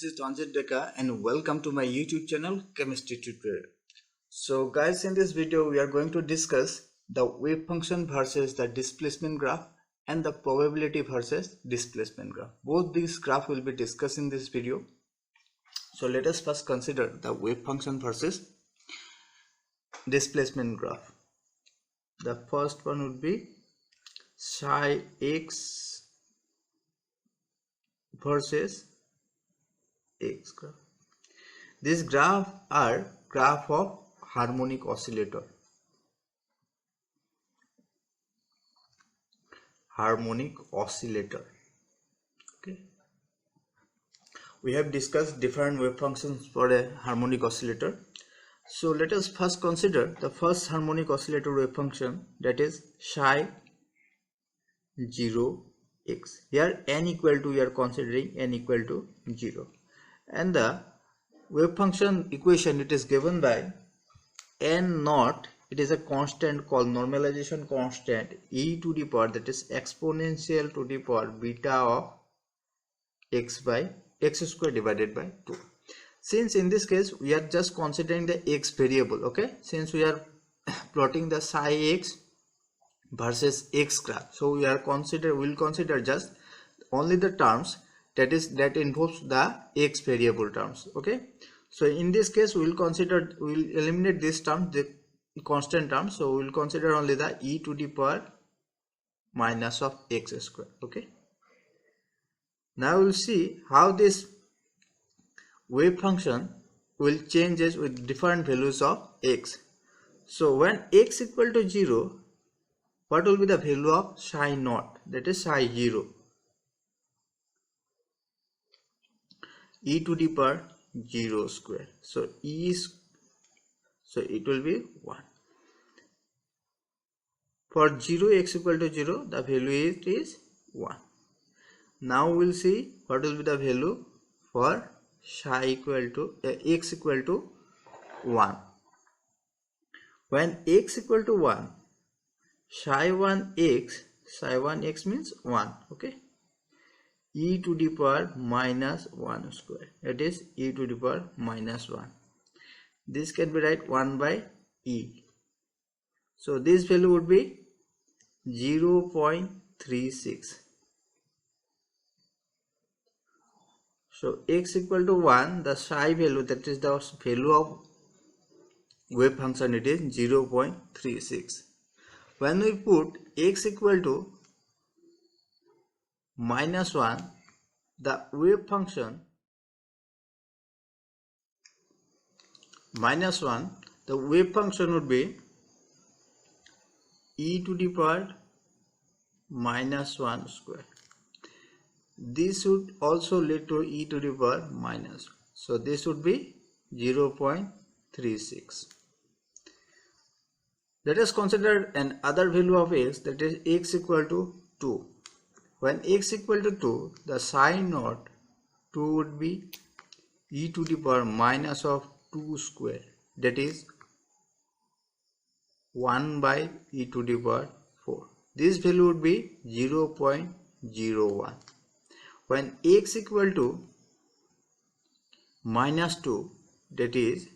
This is Tanjit Deka and welcome to my YouTube channel Chemistry Tutorial. So guys, in this video we are going to discuss the wave function versus the displacement graph and the probability versus displacement graph. Both these graphs will be discussed in this video. So let us first consider the wave function versus displacement graph. The first one would be psi x versus x graph. These graphs are graph of harmonic oscillator. Harmonic oscillator. Okay. We have discussed different wave functions for a harmonic oscillator. So let us first consider the first harmonic oscillator wave function, that is psi 0 x. Here n equal to, we are considering n equal to 0. And the wave function equation, it is given by n naught. It is a constant called normalization constant e to the power, that is exponential to the power beta of x by x square divided by 2. Since in this case we are just considering the x variable, okay, since we are plotting the psi x versus x graph, so we are will consider just only the terms that involves the x variable terms. Okay, so in this case we will eliminate this term, the constant term, so we will consider only the e to the power minus of x square. Okay, now we will see how this wave function will changes with different values of x. So when x equal to 0, what will be the value of psi naught, that is psi 0? E to the power 0 square, so it will be 1. For 0 x equal to 0, the value is 1. Now we will see what will be the value for psi equal to x equal to 1. When x equal to 1, psi 1x means 1. Okay, e to the power minus 1 square, that is e to the power minus 1. This can be write 1 by e. So this value would be 0.36. So x equal to 1, the psi value, that is the value of wave function, it is 0.36. When we put x equal to minus 1, the wave function minus 1, the wave function would be e to the power minus 1 square. This would also lead to e to the power minus, so this would be 0.36. Let us consider another value of x, that is x equal to 2. When x equal to 2, the psi naught 2 would be e to the power minus of 2 square, that is 1 by e to the power 4. This value would be 0.01. When x equal to minus 2, that is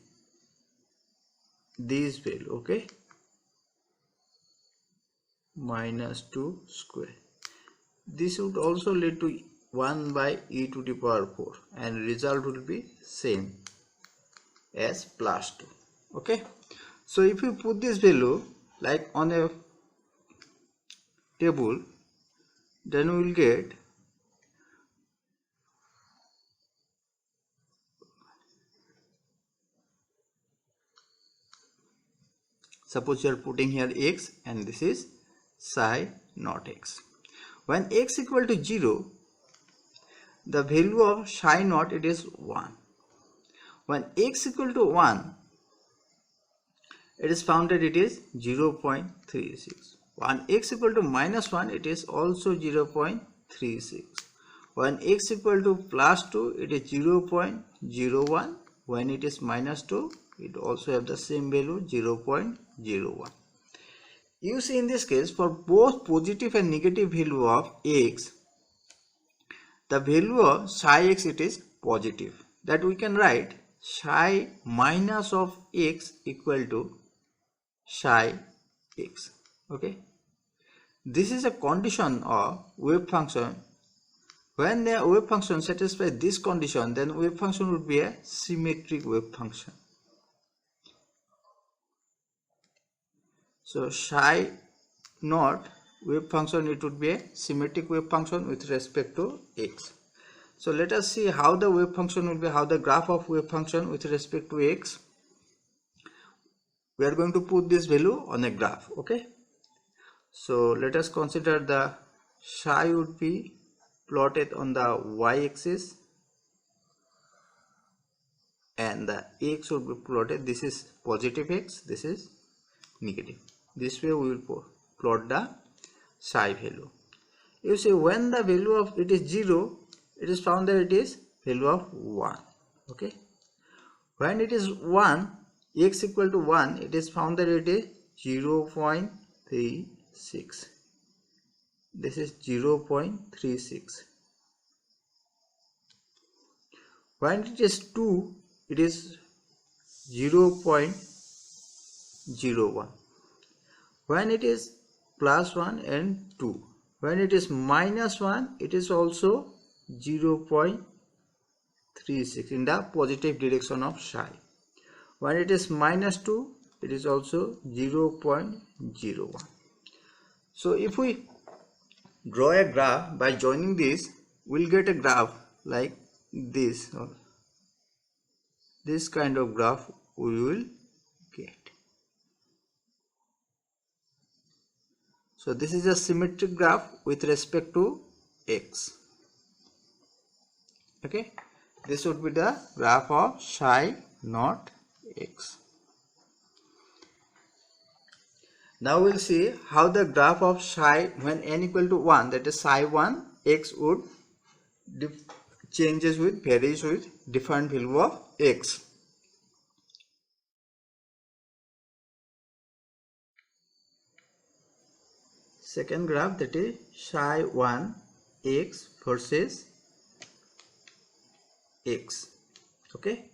this value, okay, minus 2 square. This would also lead to 1 by e to the power 4, and result will be same as plus 2. Okay, so if you put this value like on a table, then we will get suppose you are putting here x and this is psi naught x. When x equal to 0, the value of psi naught, it is 1. When x equal to 1, it is found that it is 0.36. When x equal to minus 1, it is also 0.36. When x equal to plus 2, it is 0.01. When it is minus 2, it also have the same value, 0.01. You see, in this case, for both positive and negative value of x, the value of psi x, it is positive, that we can write psi minus of x equal to psi x. Okay, this is a condition of wave function. When the wave function satisfies this condition, then wave function would be a symmetric wave function. So psi naught wave function, it would be a symmetric wave function with respect to x. So let us see how the wave function will be, how the graph of wave function with respect to x. We are going to put this value on a graph. Okay, so let us consider the psi would be plotted on the y-axis and the x would be plotted. This is positive x, this is negative. This way we will plot the psi value. You see, when the value of it is 0, it is found that it is value of 1. Okay, when it is 1, x equal to 1, it is found that it is 0.36. This is 0.36. When it is 2, it is 0.01. When it is plus 1 and 2. When it is minus 1, it is also 0.36 in the positive direction of psi. When it is minus 2, it is also 0.01. So if we draw a graph by joining this, we'll get a graph like this. This kind of graph we will get. So this is a symmetric graph with respect to x. Okay, this would be the graph of psi naught x. Now we'll see how the graph of psi when n equal to 1, that is psi 1 x, would varies with different value of x. Second graph, that is psi 1 x versus x. Okay,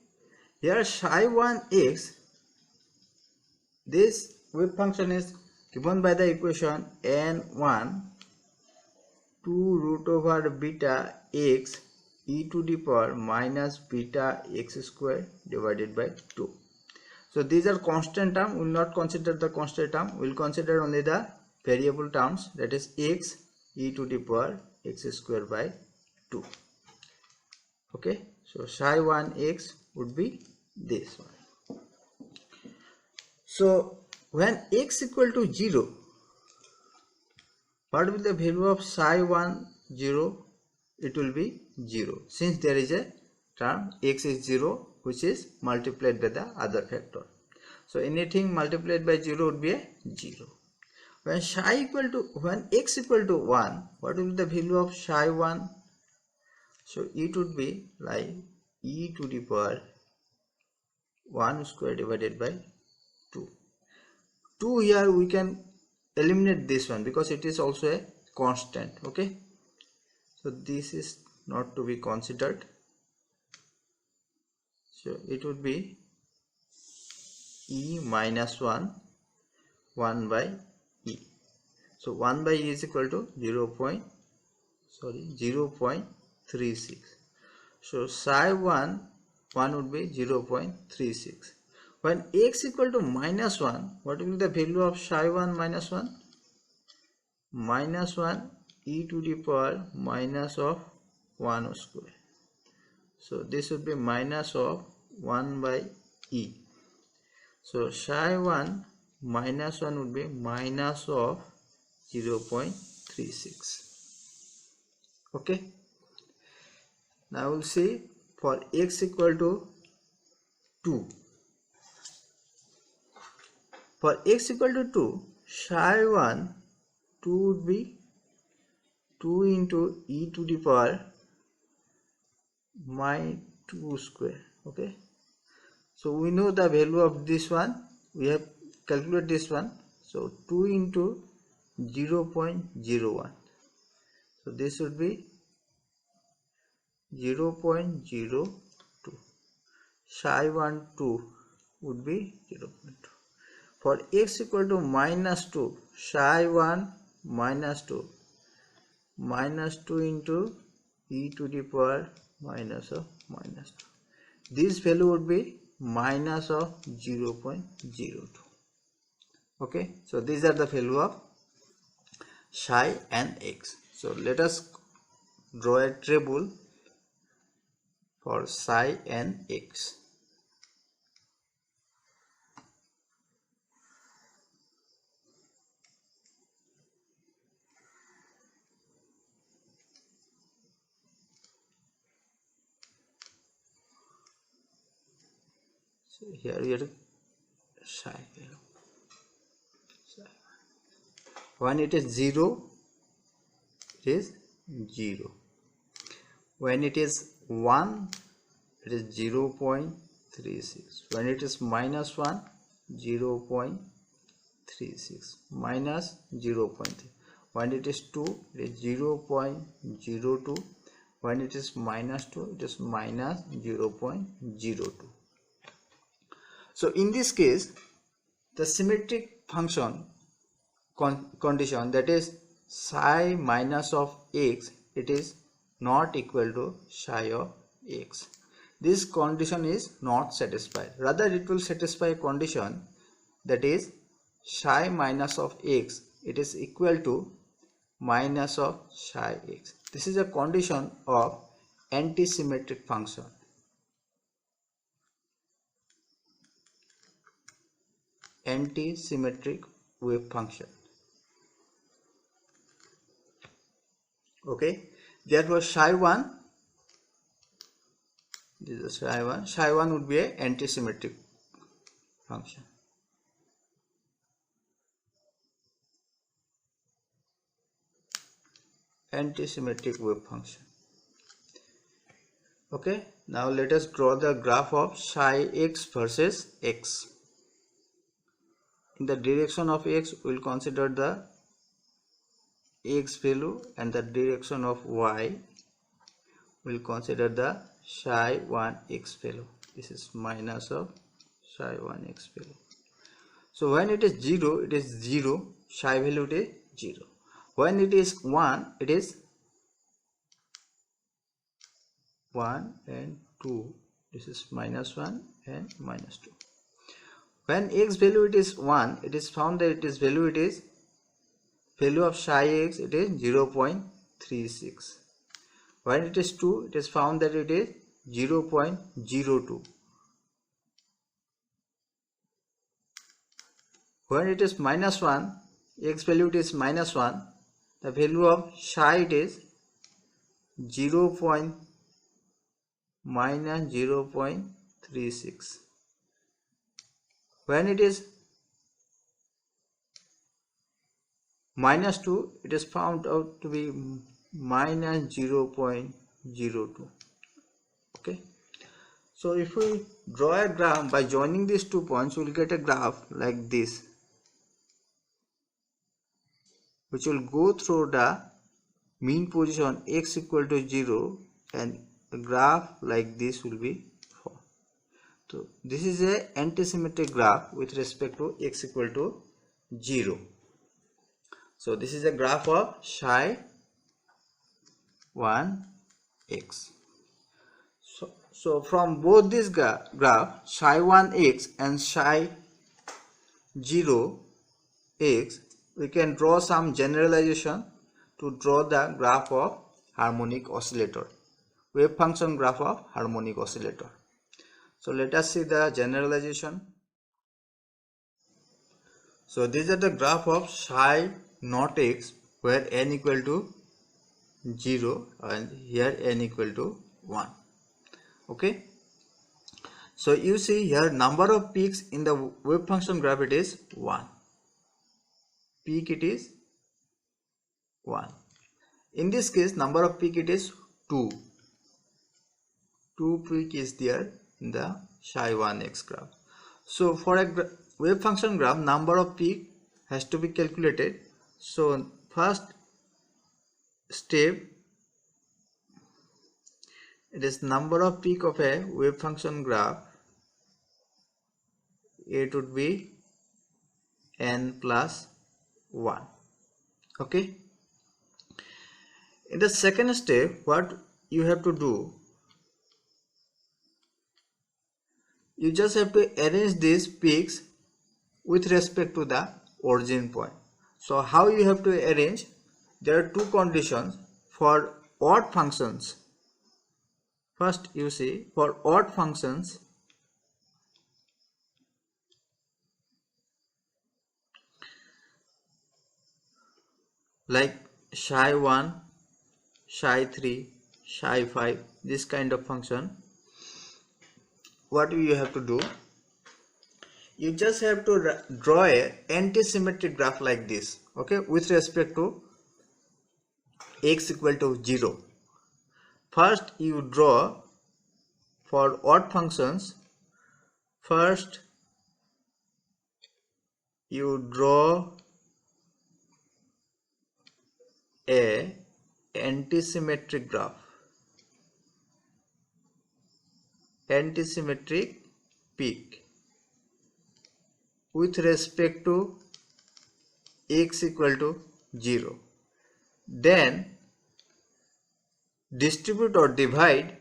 here psi 1 x, this wave function is given by the equation n1 2 root over beta x e to the power minus beta x square divided by 2. So these are constant term. We will not consider the constant term. We will consider only the variable terms, that is x e to the power x square by 2. Okay, so psi 1 x would be this one. So when x equal to 0, what will the value of psi 1 0? It will be 0, since there is a term x is 0 which is multiplied by the other factor. So anything multiplied by 0 would be a 0. When x equal to 1, what will be the value of psi 1? So it would be like e to the power 1 square divided by 2. 2 here we can eliminate this one because it is also a constant. Okay, so this is not to be considered. So it would be e minus 1 by e. So 1 by e is equal to 0.36. So psi 1 would be 0.36. When x equal to minus 1, what will be the value of psi 1 minus 1? Minus 1 e to the power minus of 1 square. So this would be minus of 1 by e. So psi 1 minus 1 would be minus of 0.36. Okay, now we'll see for x equal to 2. For x equal to 2, psi 1 2 would be 2 into e to the power minus 2 square. Okay, so we know the value of this one, we have calculated this one. So 2 into 0.01. So this would be 0.02. Psi1 2 would be 0.2. For x equal to minus 2, psi1 minus 2 into e to the power minus of minus 2. This value would be minus of 0.02. Okay, so these are the value of psi and x. So let us draw a table for psi and x. So here we are psi value. When it is 0, it is 0. When it is 1, it is 0.36. When it is minus 1, 0.36 minus 0.3. When it is 2, it is 0.02. When it is minus 2, it is minus 0.02. So in this case, the symmetric function condition, that is psi minus of x, it is not equal to psi of x. This condition is not satisfied. Rather, it will satisfy a condition, that is psi minus of x, it is equal to minus of psi x. This is a condition of antisymmetric function. Antisymmetric wave function. Okay, therefore psi1, this is psi1 would be a antisymmetric function. Antisymmetric wave function. Okay, now let us draw the graph of psi x versus x. In the direction of x, we will consider the x value, and the direction of y, we will consider the psi1 x value. This is minus of psi1 x value. So when it is 0, it is 0, psi value it is 0. When it is 1, it is 1 and 2. This is minus 1 and minus 2. When x value it is 1, it is found that it is value of psi x, it is 0.36. When it is 2, it is found that it is 0.02. When it is minus 1, x value it is minus 1, the value of psi it is 0.36. When it is minus 2, it is found out to be minus 0.02. Okay, so if we draw a graph by joining these 2 points, we will get a graph like this, which will go through the mean position x equal to 0, and a graph like this will be formed. So this is a antisymmetric graph with respect to x equal to 0. So this is a graph of psi 1 x. So from both this graph, psi 1 x and psi 0 x, we can draw some generalization to draw the graph of harmonic oscillator, wave function graph of harmonic oscillator. So let us see the generalization. So these are the graph of psi naught x, where n equal to 0 and here n equal to 1. Okay, so you see here number of peaks in the wave function graph, it is 1. Peak it is 1. In this case, number of peak it is 2. 2 peak is there in the psi 1 x graph. So for a wave function graph, number of peak has to be calculated. So first step, it is number of peak of a wave function graph. It would be n plus 1. Okay. In the second step, what you have to do, you just have to arrange these peaks with respect to the origin point. So how you have to arrange? There are two conditions for odd functions. First, you see, for odd functions, like psi 1, psi 3, psi 5, this kind of function, what you have to do? You just have to draw a anti-symmetric graph like this, okay, with respect to x equal to 0. First, you draw for odd functions. First, you draw a anti-symmetric graph, anti-symmetric peak with respect to x equal to 0. Then distribute or divide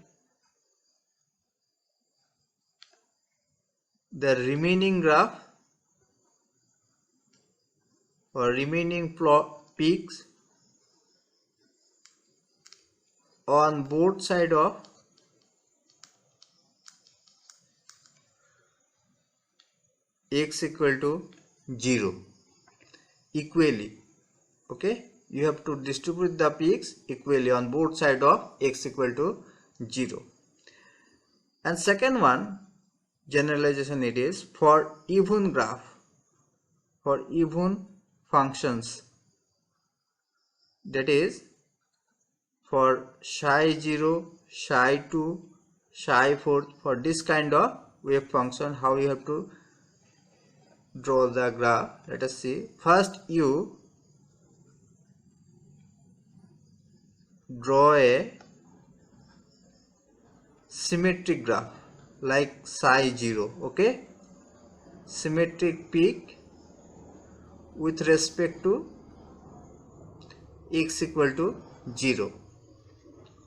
the remaining graph or remaining peaks on both sides of x equal to 0 equally. Okay, you have to distribute the peaks equally on both sides of x equal to 0. And second one, generalization, it is for even graph, for even functions, that is for psi 0, psi 2, psi 4, for this kind of wave function, how you have to draw the graph. Let us see. First, you draw a symmetric graph like psi 0, okay, symmetric peak with respect to x equal to 0.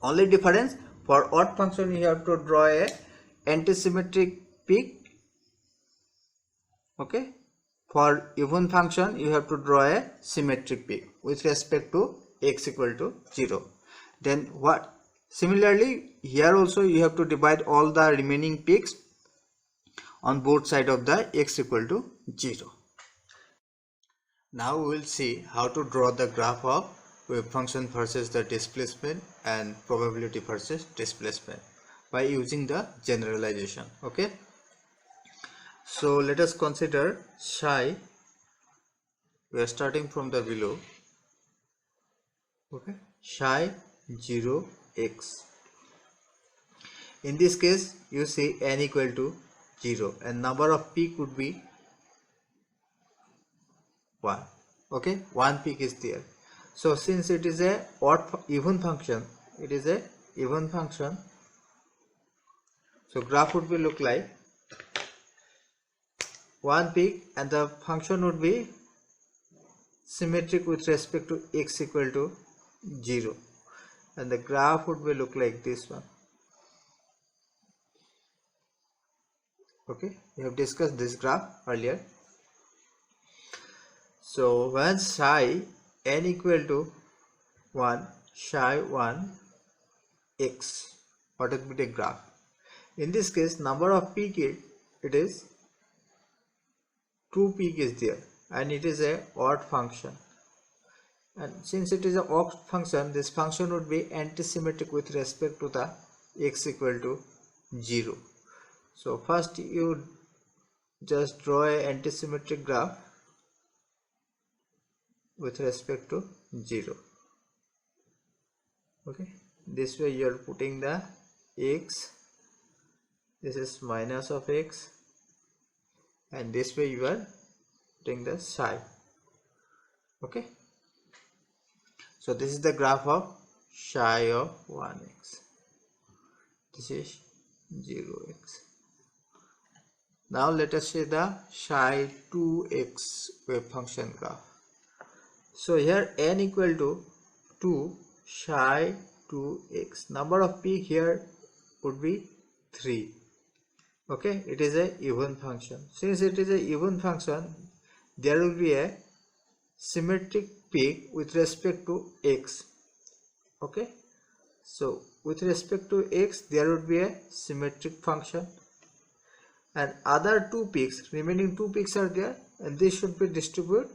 Only difference, for odd function you have to draw a antisymmetric peak, okay, for even function you have to draw a symmetric peak with respect to x equal to 0. Then what? Similarly, here also you have to divide all the remaining peaks on both sides of the x equal to 0. Now we will see how to draw the graph of wave function versus the displacement and probability versus displacement by using the generalization. Okay, so let us consider psi. We are starting from the below. Okay, psi 0 x. In this case, you see n equal to 0 and number of peak would be 1. Okay, one peak is there. So since it is a even function, it is a even function, so graph would be look like one peak and the function would be symmetric with respect to x equal to 0, and the graph would be look like this one. Okay, we have discussed this graph earlier. So when psi n equal to 1, psi 1 x, what would be the graph? In this case, number of peak it is 2 peak is there and it is a odd function, and since it is a odd function, this function would be antisymmetric with respect to the x equal to 0. So first you just draw a antisymmetric graph with respect to 0. Okay, this way you are putting the x, this is minus of x, and this way you are putting the psi. Okay, so this is the graph of psi of 1x. this is 0x. Now let us see the psi2x wave function graph. So here n equal to 2 psi2x. Number of peak here would be 3. Okay, it is a even function. Since it is a even function, there will be a symmetric peak with respect to x. Okay, so with respect to x there would be a symmetric function, and other two peaks, remaining two peaks are there, and this should be distributed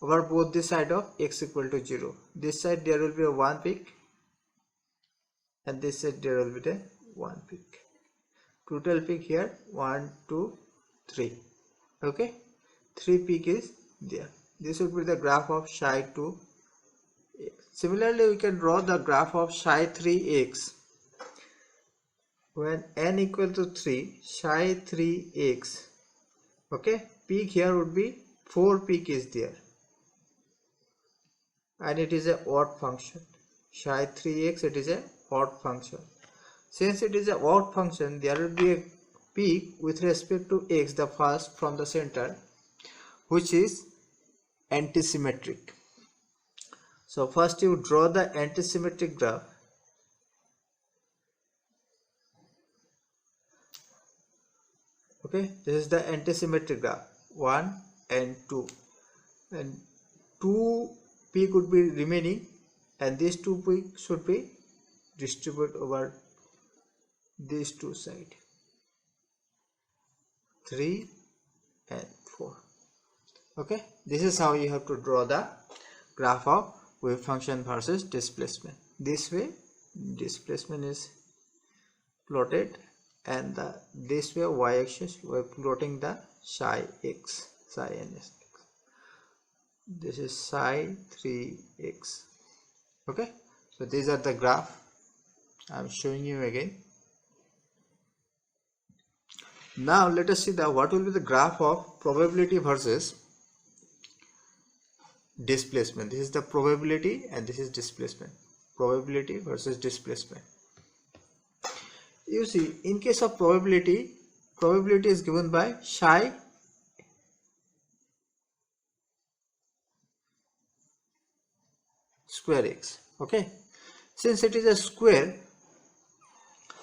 over both the side of x equal to 0. This side there will be a 1 peak, and this side there will be the 1 peak. Total peak here 1 2 3. Okay, 3 peak is there. This would be the graph of psi2x. Similarly, we can draw the graph of psi3x. When n equal to 3, psi3x, okay, peak here would be 4 peak is there, and it is a odd function. Psi3x, it is a odd function. Since it is a odd function, there will be a peak with respect to x, the first from the center, which is antisymmetric. So first you draw the antisymmetric graph. Okay, this is the antisymmetric graph 1 and 2, and 2 peak would be remaining, and these 2 peaks should be distributed over these two sides, 3 and 4. Okay, this is how you have to draw the graph of wave function versus displacement. This way displacement is plotted, and this way y-axis we are plotting the psi x, psi ns. This is psi 3x. Okay, so these are the graph I am showing you again. Now let us see what will be the graph of probability versus displacement. This is the probability and this is displacement. Probability versus displacement. You see, in case of probability is given by psi square x. Okay, since it is a square,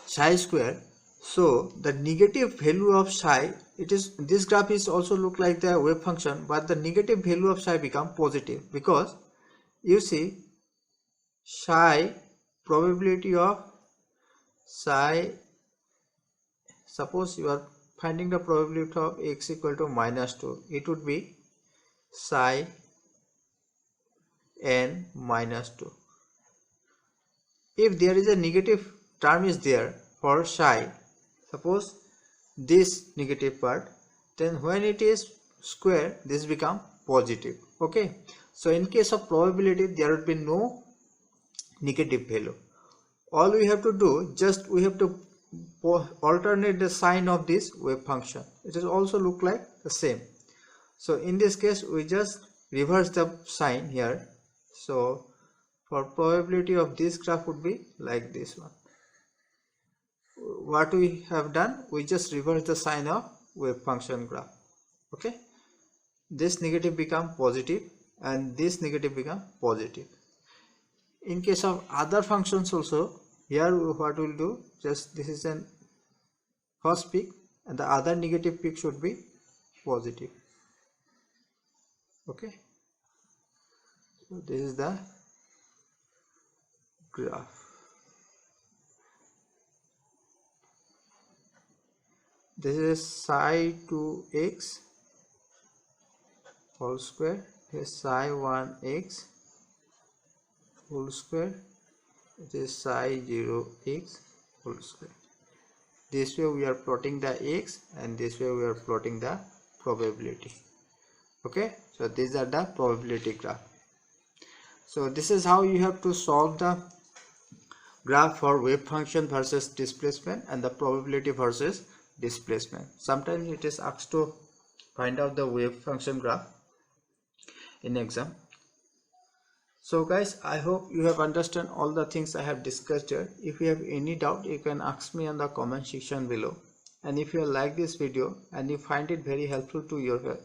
psi square, so the negative value of psi, it is, this graph is also look like the wave function, but the negative value of psi become positive, because you see psi probability of psi, suppose you are finding the probability of x equal to -2, it would be psi n -2. If there is a negative term is there for psi, suppose this negative part, then when it is square this become positive. Okay, so in case of probability there would be no negative value. All we have to do, just we have to alternate the sign of this wave function. It is also look like the same. So in this case we just reverse the sign here. So for probability of this graph would be like this one. What we have done, we just reverse the sign of wave function graph. Okay, this negative become positive and this negative become positive. In case of other functions also, here what we'll do, just this is an first peak and the other negative peak should be positive. Okay, so this is the graph. This is psi 2x whole square, this is psi 1x whole square, it is psi 0x whole square. This way we are plotting the x, and this way we are plotting the probability. Okay, so these are the probability graph. So this is how you have to solve the graph for wave function versus displacement and the probability versus displacement. Sometimes it is asked to find out the wave function graph in exam. So guys, I hope you have understood all the things I have discussed here. If you have any doubt, you can ask me in the comment section below. And if you like this video and you find it very helpful to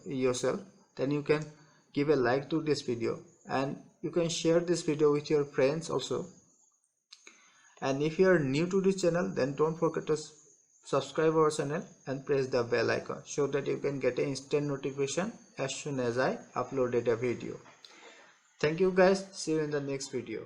yourself, then you can give a like to this video, and you can share this video with your friends also. And if you are new to this channel, then don't forget to subscribe our channel and press the bell icon so that you can get an instant notification as soon as I uploaded a video. Thank you guys. See you in the next video.